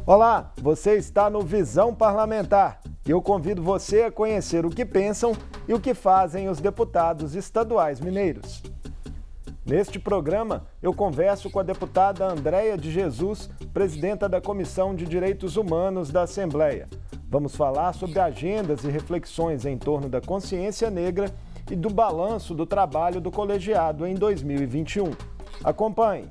Olá, você está no Visão Parlamentar e eu convido você a conhecer o que pensam e o que fazem os deputados estaduais mineiros. Neste programa, eu converso com a deputada Andréia de Jesus, presidenta da Comissão de Direitos Humanos da Assembleia. Vamos falar sobre agendas e reflexões em torno da consciência negra e do balanço do trabalho do colegiado em 2021. Acompanhe!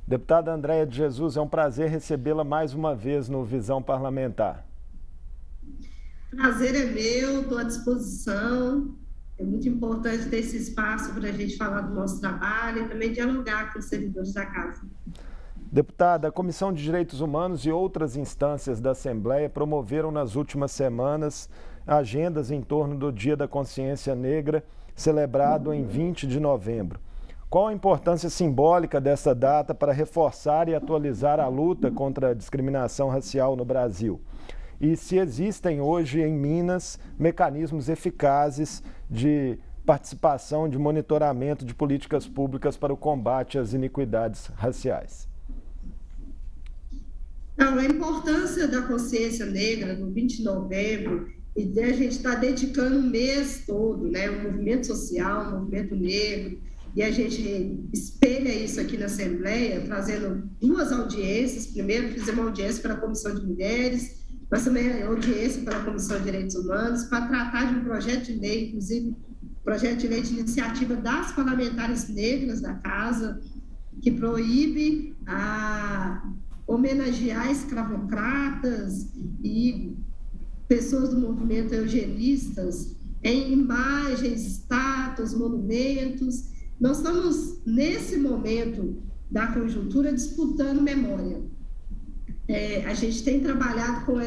Deputada Andréia de Jesus, é um prazer recebê-la mais uma vez no Visão Parlamentar. Prazer é meu, estou à disposição. É muito importante ter esse espaço para a gente falar do nosso trabalho e também dialogar com os servidores da casa. Deputada, a Comissão de Direitos Humanos e outras instâncias da Assembleia promoveram nas últimas semanas agendas em torno do Dia da Consciência Negra, celebrado em 20 de novembro. Qual a importância simbólica dessa data para reforçar e atualizar a luta contra a discriminação racial no Brasil? E se existem hoje em Minas mecanismos eficazes de participação, de monitoramento de políticas públicas para o combate às iniquidades raciais? Então, a importância da consciência negra no 20 de novembro, e a gente está dedicando o mês todo, né, o movimento social, o movimento negro, e a gente espelha isso aqui na Assembleia, trazendo duas audiências. Primeiro, fizemos uma audiência para a Comissão de Mulheres, mas também audiência para a Comissão de Direitos Humanos, para tratar de um projeto de lei, inclusive projeto de lei de iniciativa das parlamentares negras da Casa, que proíbe homenagear escravocratas e pessoas do movimento eugenistas em imagens, estátuas, monumentos. Nós estamos, nesse momento da conjuntura, disputando memória. A gente tem trabalhado com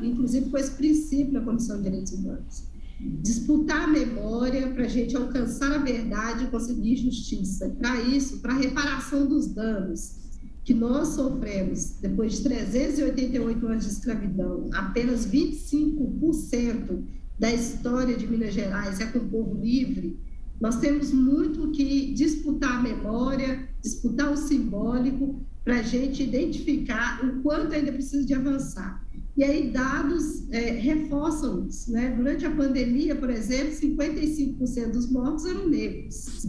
inclusive com esse princípio na Comissão de Direitos Humanos. Disputar a memória para a gente alcançar a verdade e conseguir justiça. Para isso, para a reparação dos danos que nós sofremos depois de 388 anos de escravidão, apenas 25% da história de Minas Gerais é com o povo livre. Nós temos muito que disputar a memória, disputar o simbólico, para a gente identificar o quanto ainda precisa de avançar. E aí dos reforçam isso, né? Durante a pandemia, por exemplo, 55% dos mortos eram negros.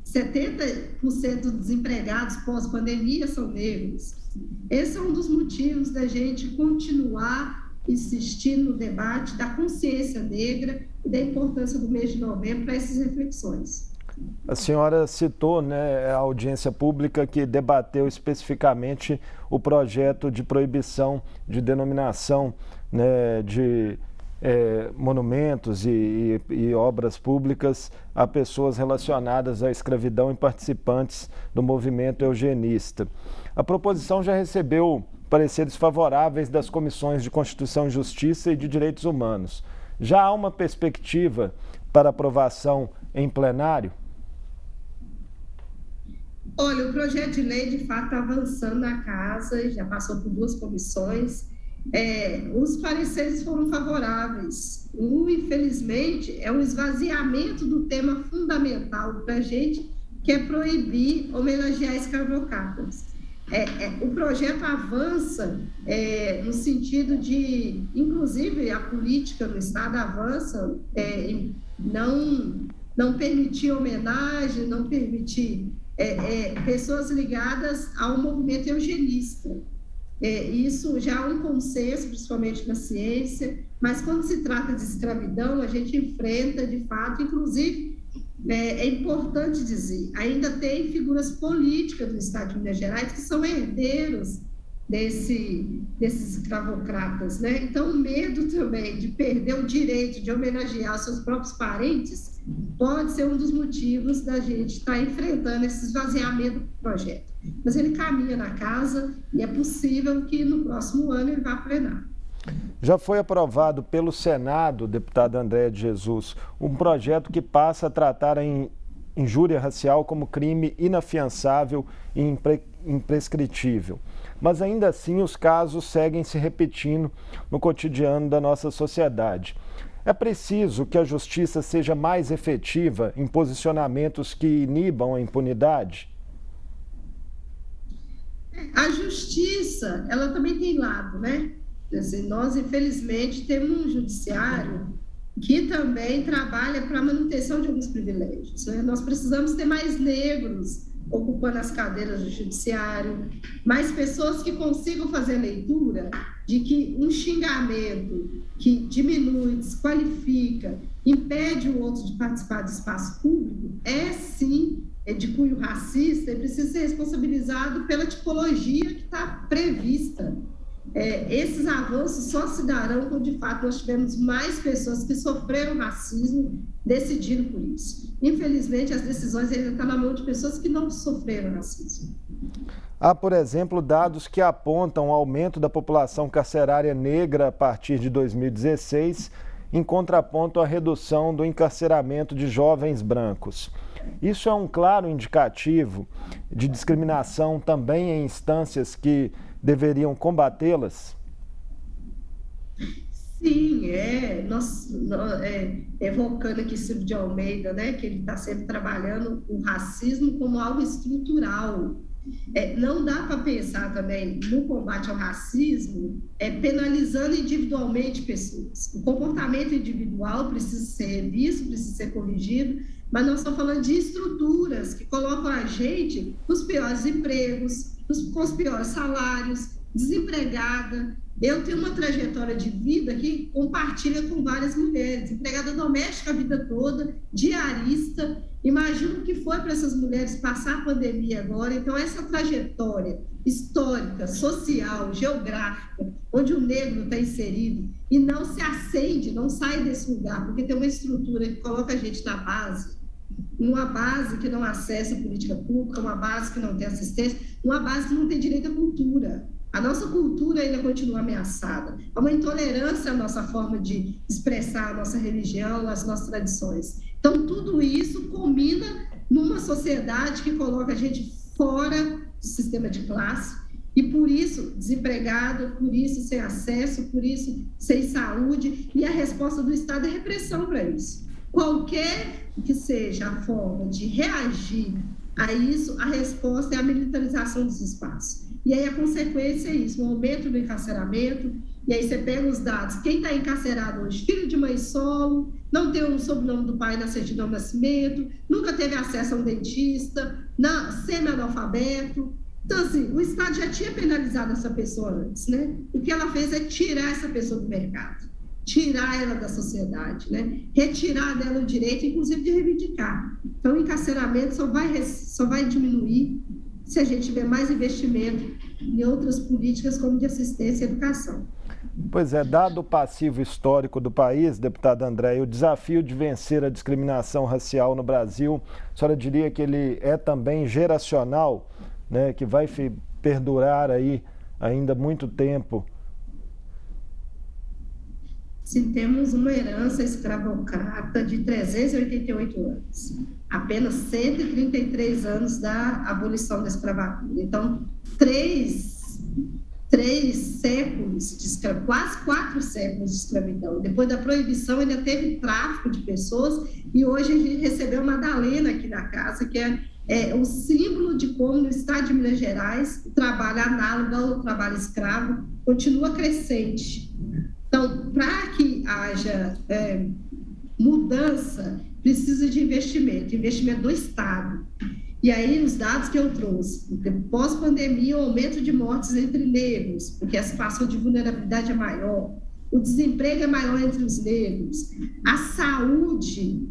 70% dos desempregados pós-pandemia são negros. Esse é um dos motivos da gente continuar insistindo no debate da consciência negra e da importância do mês de novembro para essas reflexões. A senhora citou, né, a audiência pública que debateu especificamente o projeto de proibição de denominação, né, de monumentos e obras públicas a pessoas relacionadas à escravidão e participantes do movimento eugenista. A proposição já recebeu pareceres favoráveis das comissões de Constituição e Justiça e de Direitos Humanos. Já há uma perspectiva para aprovação em plenário? Olha, o projeto de lei, de fato, está avançando na casa, já passou por duas comissões. Os pareceres foram favoráveis. Infelizmente, é um esvaziamento do tema fundamental para a gente, que é proibir homenagear escravocratas. O projeto avança no sentido de, inclusive, a política no Estado avança em não permitir homenagem, não permitir pessoas ligadas ao movimento eugenista. Isso já é um consenso, principalmente na ciência, mas quando se trata de escravidão, a gente enfrenta, de fato, inclusive, é importante dizer, ainda tem figuras políticas do Estado de Minas Gerais que são herdeiros desses escravocratas, né? Então, o medo também de perder o direito de homenagear seus próprios parentes pode ser um dos motivos da gente estar enfrentando esse esvaziamento do projeto. Mas ele caminha na casa e é possível que no próximo ano ele vá plenar. Já foi aprovado pelo Senado, deputada Andréa de Jesus, um projeto que passa a tratar a injúria racial como crime inafiançável e imprescritível. Mas ainda assim os casos seguem se repetindo no cotidiano da nossa sociedade. É preciso que a justiça seja mais efetiva em posicionamentos que inibam a impunidade? A justiça, ela também tem lado, né? Assim, nós, infelizmente, temos um judiciário que também trabalha para a manutenção de alguns privilégios, né? Nós precisamos ter mais negros ocupando as cadeiras do judiciário, mais pessoas que consigam fazer a leitura de que um xingamento que diminui, desqualifica, impede o outro de participar do espaço público, sim, de cunho racista e precisa ser responsabilizado pela tipologia que está prevista. Esses avanços só se darão quando, de fato, nós tivermos mais pessoas que sofreram racismo decidindo por isso. Infelizmente, as decisões ainda estão na mão de pessoas que não sofreram racismo. Há, por exemplo, dados que apontam o aumento da população carcerária negra a partir de 2016, em contraponto à redução do encarceramento de jovens brancos. Isso é um claro indicativo de discriminação também em instâncias que deveriam combatê-las? Sim, evocando aqui Silvio de Almeida, né, que ele está sempre trabalhando o racismo como algo estrutural. Não dá para pensar também no combate ao racismo penalizando individualmente pessoas. O comportamento individual precisa ser revisto, precisa ser corrigido, mas nós estamos falando de estruturas que colocam a gente nos piores empregos, com os piores salários, desempregada. Eu tenho uma trajetória de vida que compartilha com várias mulheres, empregada doméstica a vida toda, diarista. Imagino o que foi para essas mulheres passar a pandemia agora. Então, essa trajetória histórica, social, geográfica, onde o negro está inserido e não se acende, não sai desse lugar, porque tem uma estrutura que coloca a gente na base, uma base que não acessa a política pública, uma base que não tem assistência, uma base que não tem direito à cultura. A nossa cultura ainda continua ameaçada. Há uma intolerância à nossa forma de expressar a nossa religião, as nossas tradições. Então, tudo isso culmina numa sociedade que coloca a gente fora do sistema de classe e, por isso, desempregado, por isso, sem acesso, por isso, sem saúde. E a resposta do Estado é repressão para isso. Qualquer que seja a forma de reagir a isso, a resposta é a militarização dos espaços. E aí a consequência é isso, o aumento do encarceramento, e aí você pega os dados, quem está encarcerado hoje, filho de mãe solo, não tem o sobrenome do pai na certidão de nascimento, nunca teve acesso a um dentista, semi-analfabeto. Então, assim, o Estado já tinha penalizado essa pessoa antes, né? O que ela fez é tirar essa pessoa do mercado, tirar ela da sociedade, né? Retirar dela o direito, inclusive, de reivindicar. Então, o encarceramento só vai diminuir se a gente tiver mais investimento em outras políticas como de assistência e educação. Pois é, dado o passivo histórico do país, deputada Andréa, o desafio de vencer a discriminação racial no Brasil, a senhora diria que ele é também geracional, né, que vai perdurar aí ainda muito tempo? Se temos uma herança escravocrata de 388 anos, apenas 133 anos da abolição da escravatura. Então, três séculos de escravidão, quase 4 séculos de escravidão. Depois da proibição, ainda teve tráfico de pessoas, e hoje a gente recebeu uma Madalena aqui na casa, que é um símbolo de como no estado de Minas Gerais o trabalho análogo ao trabalho escravo continua crescente. Então, para que haja mudança, precisa de investimento do Estado. E aí, os dados que eu trouxe, pós-pandemia, o aumento de mortes entre negros, porque a situação de vulnerabilidade é maior, o desemprego é maior entre os negros, a saúde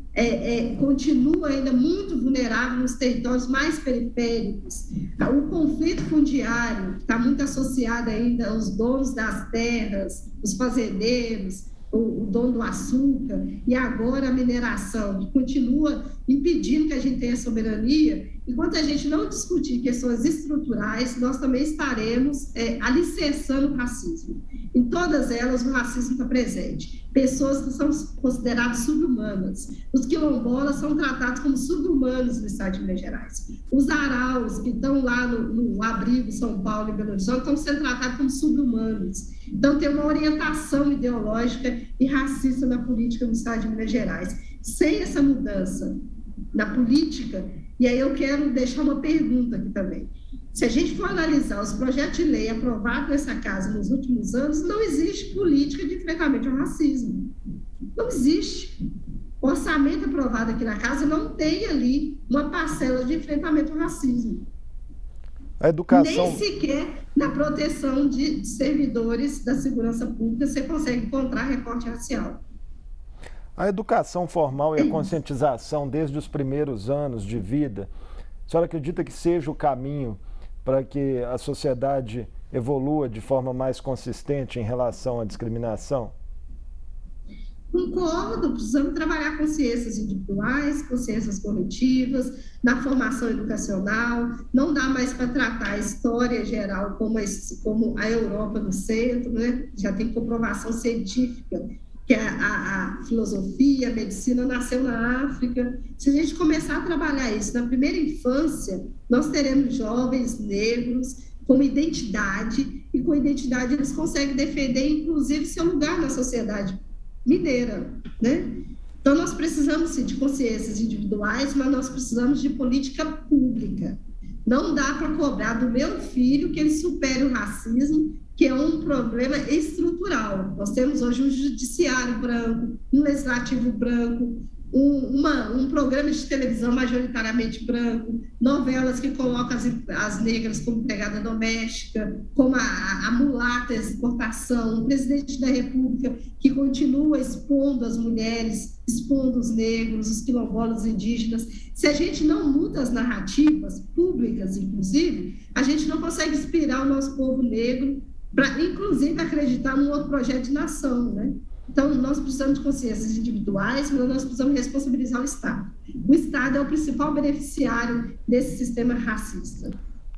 continua ainda muito vulnerável nos territórios mais periféricos, o conflito fundiário está muito associado ainda aos donos das terras, os fazendeiros, o dono do açúcar, e agora a mineração, que continua impedindo que a gente tenha soberania. Enquanto a gente não discutir questões estruturais, nós também estaremos alicerçando o racismo. Em todas elas, o racismo está presente. Pessoas que são consideradas sub-humanas. Os quilombolas são tratados como sub-humanos no estado de Minas Gerais. Os araus, que estão lá no abrigo São Paulo e Belo Horizonte, estão sendo tratados como sub-humanos. Então, tem uma orientação ideológica e racista na política no estado de Minas Gerais. Sem essa mudança na política, e aí eu quero deixar uma pergunta aqui também. Se a gente for analisar os projetos de lei aprovados nessa casa nos últimos anos, não existe política de enfrentamento ao racismo. Não existe. O orçamento aprovado aqui na casa não tem ali uma parcela de enfrentamento ao racismo. A educação... Nem sequer na proteção de servidores da segurança pública você consegue encontrar recorte racial. A educação formal e a conscientização desde os primeiros anos de vida, a senhora acredita que seja o caminho para que a sociedade evolua de forma mais consistente em relação à discriminação? Concordo, precisamos trabalhar consciências individuais, consciências coletivas, na formação educacional. Não dá mais para tratar a história geral como a Europa no centro, né? Já tem comprovação científica que a filosofia, a medicina nasceu na África. Se a gente começar a trabalhar isso na primeira infância, nós teremos jovens negros com identidade, e com identidade eles conseguem defender, inclusive, seu lugar na sociedade mineira, né? Então, nós precisamos, sim, de consciências individuais, mas nós precisamos de política pública. Não dá para cobrar do meu filho que ele supere o racismo, que é um problema estrutural. Nós temos hoje um judiciário branco, um legislativo branco, um programa de televisão majoritariamente branco, novelas que colocam as negras como empregada doméstica, como a mulata, a exportação, o presidente da República que continua expondo as mulheres, expondo os negros, os quilombolas indígenas. Se a gente não muda as narrativas públicas, inclusive, a gente não consegue inspirar o nosso povo negro para, inclusive, acreditar num outro projeto de nação, né? Então, nós precisamos de consciências individuais, mas nós precisamos responsabilizar o Estado. O Estado é o principal beneficiário desse sistema racista.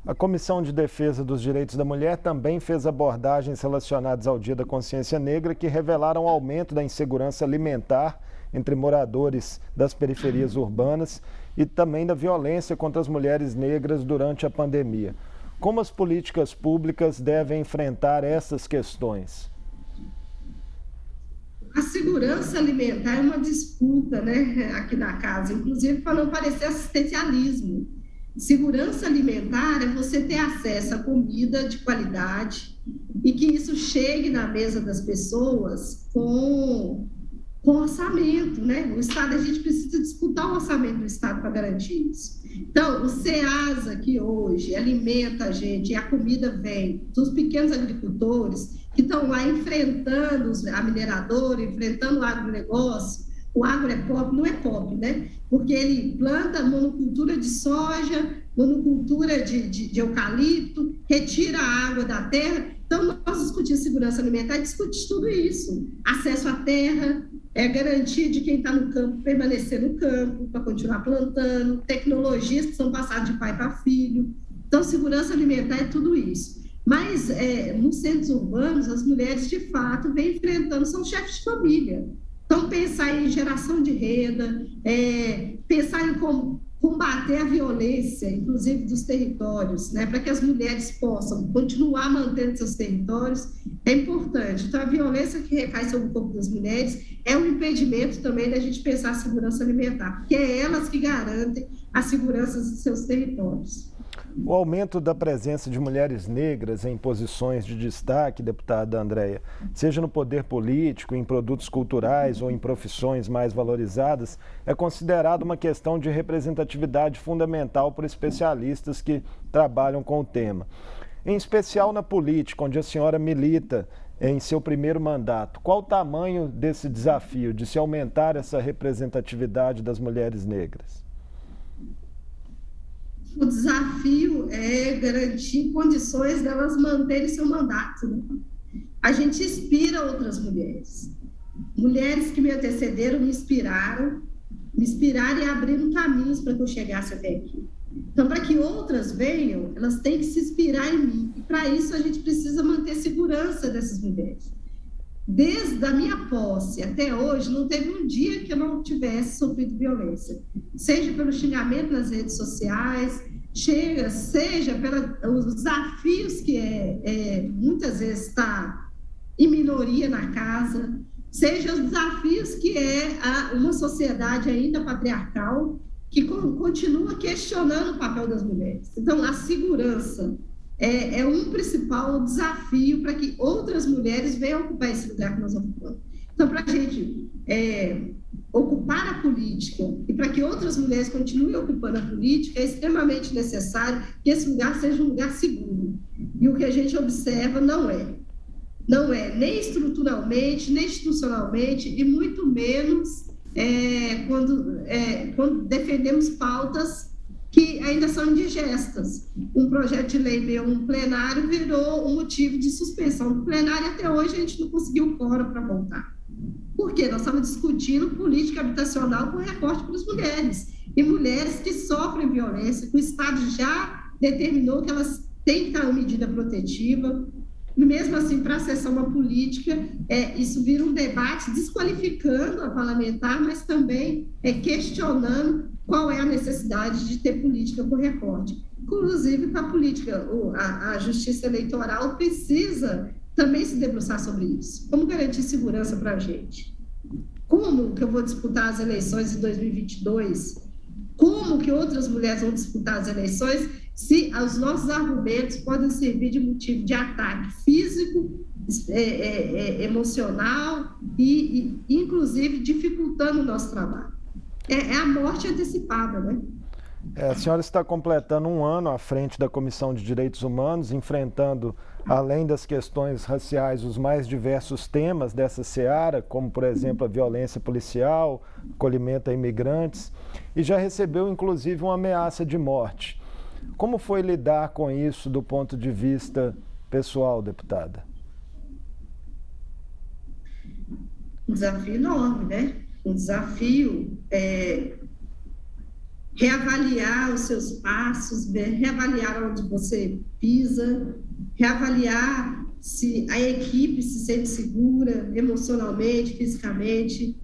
A Comissão de Defesa dos Direitos da Mulher também fez abordagens relacionadas ao Dia da Consciência Negra que revelaram o aumento da insegurança alimentar entre moradores das periferias urbanas e também da violência contra as mulheres negras durante a pandemia. Como as políticas públicas devem enfrentar essas questões? A segurança alimentar é uma disputa, né, aqui na casa, inclusive para não parecer assistencialismo. Segurança alimentar é você ter acesso a comida de qualidade e que isso chegue na mesa das pessoas com orçamento, né? O Estado, a gente precisa disputar o orçamento do Estado para garantir isso. Então, o SEASA, que hoje alimenta a gente, e a comida vem dos pequenos agricultores que estão lá enfrentando a mineradora, enfrentando o agronegócio. O agro é pop, não é pop, né? Porque ele planta monocultura de soja, monocultura de eucalipto, retira a água da terra. Então, nós discutimos segurança alimentar e discutimos tudo isso. Acesso à terra, garantia de quem está no campo permanecer no campo, para continuar plantando, tecnologias que são passadas de pai para filho. Então, segurança alimentar é tudo isso. Mas, nos centros urbanos, as mulheres, de fato, vêm enfrentando, são chefes de família. Então, pensar em geração de renda, pensar em como combater a violência, inclusive dos territórios, né, para que as mulheres possam continuar mantendo seus territórios, é importante. Então, a violência que recai sobre o corpo das mulheres é um impedimento também da gente pensar a segurança alimentar, porque é elas que garantem a segurança dos seus territórios. O aumento da presença de mulheres negras em posições de destaque, deputada Andréia, seja no poder político, em produtos culturais ou em profissões mais valorizadas, é considerado uma questão de representatividade fundamental por especialistas que trabalham com o tema. Em especial na política, onde a senhora milita em seu primeiro mandato, qual o tamanho desse desafio de se aumentar essa representatividade das mulheres negras? O desafio é garantir condições delas manterem seu mandato, né? A gente inspira outras mulheres. Mulheres que me antecederam me inspiraram e abriram caminhos para que eu chegasse até aqui. Então, para que outras venham, elas têm que se inspirar em mim. para isso a gente precisa manter a segurança dessas mulheres. Desde a minha posse até hoje, não teve um dia que eu não tivesse sofrido violência, seja pelo xingamento nas redes sociais, seja pelos desafios que muitas vezes está em minoria na casa, seja os desafios que uma sociedade ainda patriarcal que continua questionando o papel das mulheres. Então, a segurança é um principal desafio para que outras mulheres venham ocupar esse lugar que nós ocupamos. Então, para a gente ocupar a política e para que outras mulheres continuem ocupando a política, é extremamente necessário que esse lugar seja um lugar seguro. E o que a gente observa não é nem estruturalmente, nem institucionalmente, e muito menos quando defendemos pautas que ainda são indigestas. Um projeto de lei meu, um plenário, virou um motivo de suspensão do plenário, e até hoje a gente não conseguiu quórum para voltar. Por quê? Nós estamos discutindo política habitacional com recorte para as mulheres, e mulheres que sofrem violência, que o Estado já determinou que elas têm que estar uma medida protetiva. Mesmo assim, para acessar uma política, isso vira um debate desqualificando a parlamentar, mas também questionando qual é a necessidade de ter política por recorte. Inclusive, para a política, a justiça eleitoral precisa também se debruçar sobre isso. Como garantir segurança para a gente? Como que eu vou disputar as eleições em 2022? Como que outras mulheres vão disputar as eleições se os nossos argumentos podem servir de motivo de ataque físico, emocional e, inclusive, dificultando o nosso trabalho? É a morte antecipada, né? A senhora está completando um ano à frente da Comissão de Direitos Humanos, enfrentando, além das questões raciais, os mais diversos temas dessa seara, como, por exemplo, a violência policial, acolhimento a imigrantes, e já recebeu, inclusive, uma ameaça de morte. Como foi lidar com isso do ponto de vista pessoal, deputada? Um desafio enorme, né? Um desafio reavaliar os seus passos, reavaliar onde você pisa, reavaliar se a equipe se sente segura emocionalmente, fisicamente,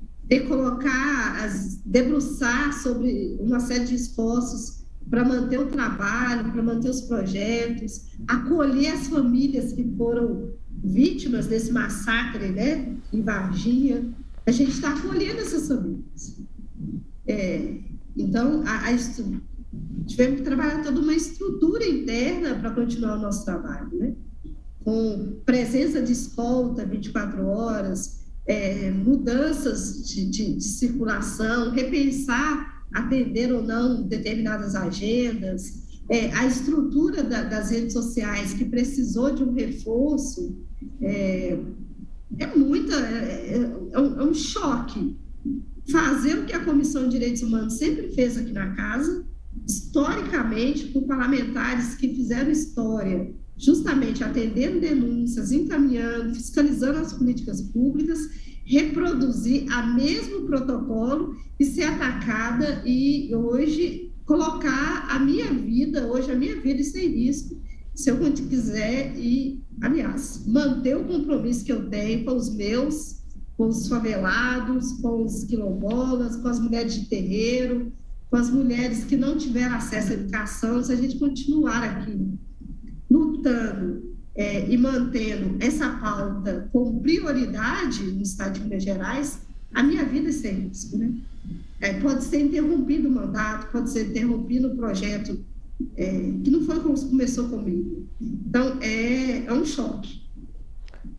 debruçar sobre uma série de esforços para manter o trabalho, para manter os projetos, acolher as famílias que foram vítimas desse massacre, né, em Varginha. A gente está acolhendo essas famílias. Então, tivemos que trabalhar toda uma estrutura interna para continuar o nosso trabalho, né? Com presença de escolta 24 horas, mudanças de circulação, repensar, atender ou não determinadas agendas, a estrutura das redes sociais que precisou de um reforço, é um choque. Fazer o que a Comissão de Direitos Humanos sempre fez aqui na casa, historicamente, por parlamentares que fizeram história, justamente atendendo denúncias, encaminhando, fiscalizando as políticas públicas, reproduzir a mesmo protocolo e ser atacada e hoje colocar a minha vida está em risco, se eu quiser aliás, manter o compromisso que eu tenho com os favelados, com os quilombolas, com as mulheres de terreiro, com as mulheres que não tiveram acesso à educação. Se a gente continuar aqui lutando e mantendo essa pauta com prioridade no estado de Minas Gerais, a minha vida está em risco, né? Pode ser interrompido o mandato, pode ser interrompido o projeto, que não foi como começou comigo. Então, é um choque.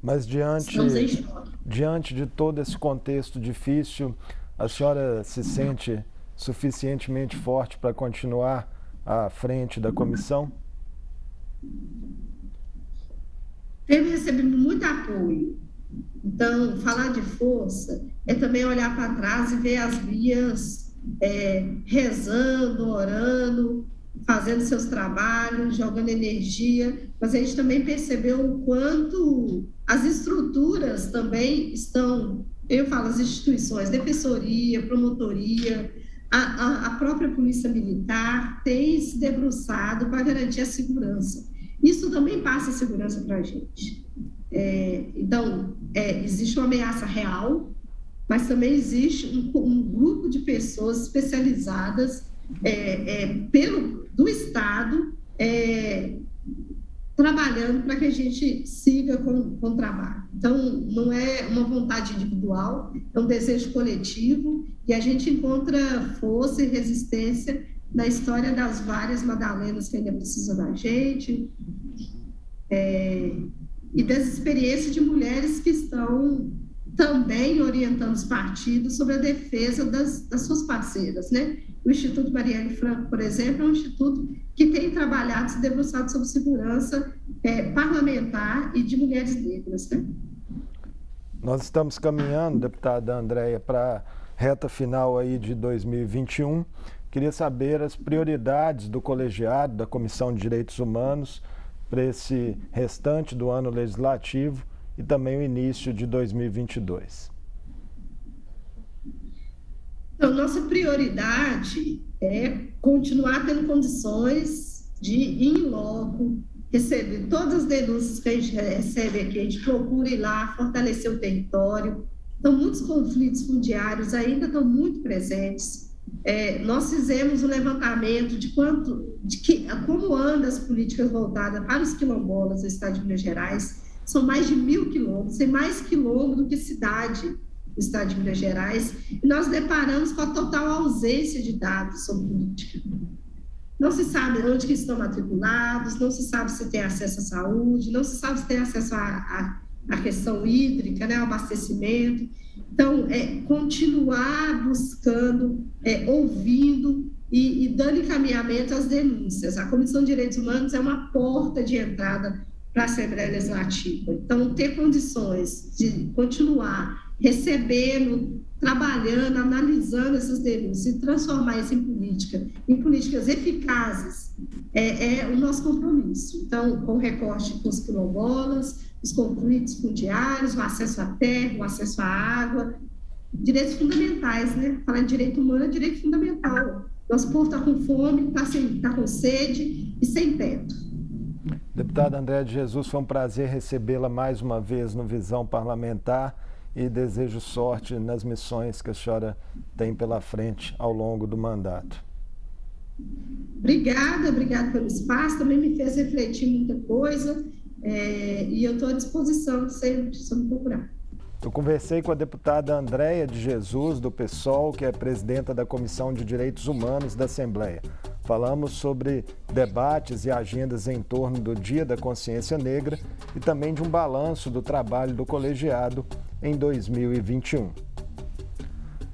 Mas diante de todo esse contexto difícil, a senhora se sente suficientemente forte para continuar à frente da comissão? Temos recebido muito apoio. Então, falar de força é também olhar para trás e ver as vias rezando, orando, fazendo seus trabalhos, jogando energia, mas a gente também percebeu o quanto as estruturas também estão, as instituições, defensoria, promotoria, a própria polícia militar tem se debruçado para garantir a segurança. Isso também passa segurança para a gente. Então, existe uma ameaça real, mas também existe um grupo de pessoas especializadas do Estado trabalhando para que a gente siga com o trabalho. Então, não é uma vontade individual, é um desejo coletivo, e a gente encontra força e resistência na história das várias Madalenas que ainda precisam da gente, e das experiências de mulheres que estão também orientando os partidos sobre a defesa das suas parceiras, né? O Instituto Marielle Franco, por exemplo, é um instituto que tem trabalhado, se debruçado sobre segurança parlamentar e de mulheres negras, né? Nós estamos caminhando, deputada Andréia, para a reta final aí de 2021. Queria saber as prioridades do colegiado, da Comissão de Direitos Humanos, para esse restante do ano legislativo e também o início de 2022. Então, nossa prioridade é continuar tendo condições de ir em loco, receber todas as denúncias que a gente recebe aqui, a gente procura ir lá, fortalecer o território. Então, muitos conflitos fundiários ainda estão muito presentes. Nós fizemos um levantamento de como andam as políticas voltadas para os quilombolas do estado de Minas Gerais. São mais de 1.000 quilômetros, tem mais quilômetro do que cidade do estado de Minas Gerais, e nós deparamos com a total ausência de dados sobre política. Não se sabe onde que estão matriculados, não se sabe se tem acesso à saúde, não se sabe se tem acesso à questão hídrica, né, ao abastecimento. Então, continuar buscando, ouvindo e dando encaminhamento às denúncias. A Comissão de Direitos Humanos é uma porta de entrada para a Assembleia Legislativa. Então, ter condições de continuar recebendo, trabalhando, analisando essas denúncias e transformar isso em políticas eficazes, é o nosso compromisso. Então, com o recorte com os quilombolas, os conflitos fundiários, o acesso à terra, o acesso à água, direitos fundamentais, né? Falar de direito humano é direito fundamental. Nosso povo está com fome, está com sede e sem teto. Deputada Andréia de Jesus, foi um prazer recebê-la mais uma vez no Visão Parlamentar e desejo sorte nas missões que a senhora tem pela frente ao longo do mandato. Obrigada pelo espaço, também me fez refletir muita coisa, e eu estou à disposição sempre, se me procurar. Eu conversei com a deputada Andréia de Jesus, do PSOL, que é presidenta da Comissão de Direitos Humanos da Assembleia. Falamos sobre debates e agendas em torno do Dia da Consciência Negra e também de um balanço do trabalho do colegiado em 2021.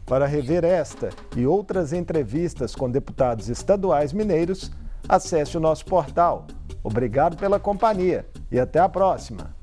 Para rever esta e outras entrevistas com deputados estaduais mineiros, acesse o nosso portal. Obrigado pela companhia e até a próxima!